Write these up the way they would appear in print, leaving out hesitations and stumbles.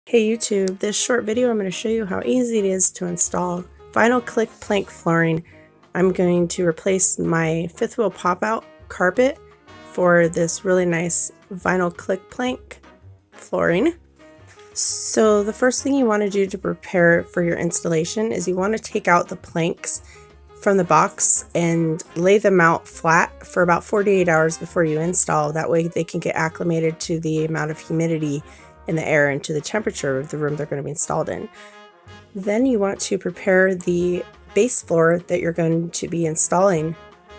Hey YouTube, this short video I'm going to show you how easy it is to install vinyl click plank flooring. I'm going to replace my fifth wheel pop-out carpet for this really nice vinyl click plank flooring. So the first thing you want to do to prepare for your installation is you want to take out the planks from the box and lay them out flat for about 48 hours before you install. That way they can get acclimated to the amount of humidity in the air and to the temperature of the room they're going to be installed in. Then you want to prepare the base floor that you're going to be installing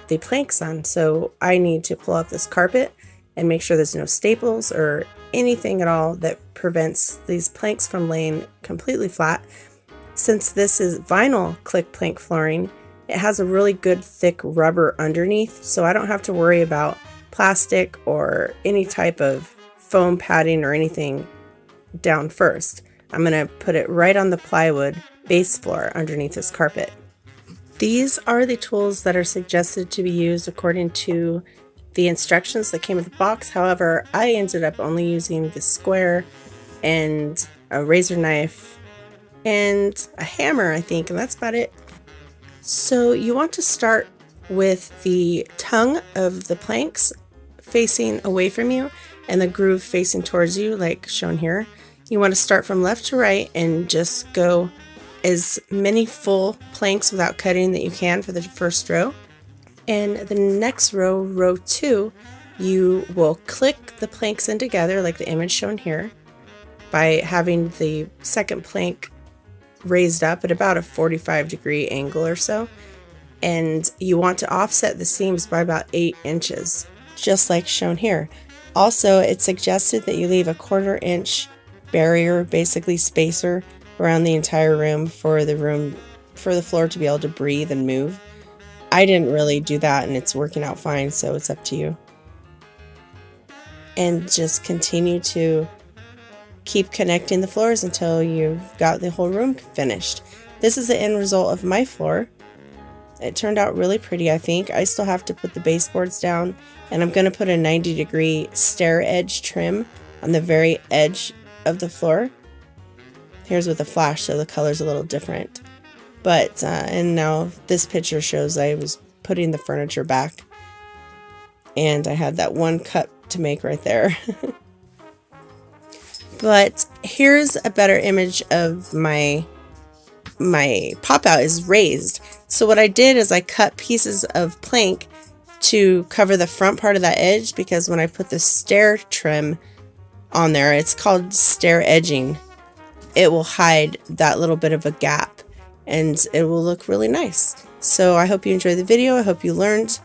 the planks on. So I need to pull out this carpet and make sure there's no staples or anything at all that prevents these planks from laying completely flat. Since this is vinyl click plank flooring, it has a really good thick rubber underneath, so I don't have to worry about plastic or any type of foam padding or anything down first. I'm going to put it right on the plywood base floor underneath this carpet. These are the tools that are suggested to be used according to the instructions that came with the box. However, I ended up only using the square and a razor knife and a hammer, I think, and that's about it. So you want to start with the tongue of the planks facing away from you and the groove facing towards you, like shown here. You want to start from left to right and just go as many full planks without cutting that you can for the first row. And the next row, row 2, you will click the planks in together like the image shown here by having the second plank raised up at about a 45-degree angle or so. And you want to offset the seams by about 8 inches, just like shown here. Also, it's suggested that you leave a 1/4 inch barrier, basically spacer, around the entire room for the floor to be able to breathe and move. I didn't really do that and it's working out fine, so it's up to you. And just continue to keep connecting the floors until you've got the whole room finished. This is the end result of my floor. It turned out really pretty, I think. I still have to put the baseboards down, and I'm going to put a 90-degree stair edge trim on the very edge of the floor. Here's with a flash, so the color's a little different. But, and now this picture shows I was putting the furniture back, and I had that one cut to make right there. But here's a better image of my pop-out is raised. So what I did is I cut pieces of plank to cover the front part of that edge, because when I put the stair trim on there, it's called stair edging, it will hide that little bit of a gap and it will look really nice. So I hope you enjoyed the video. I hope you learned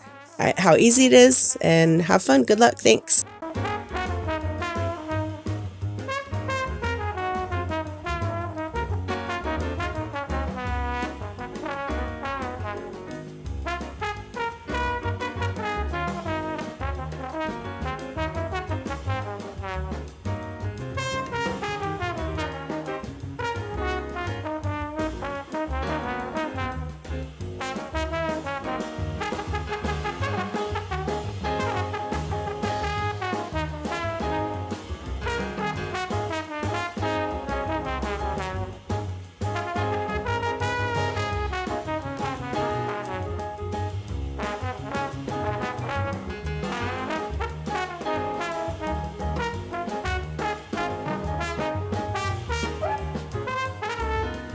how easy it is, and have fun. Good luck. Thanks.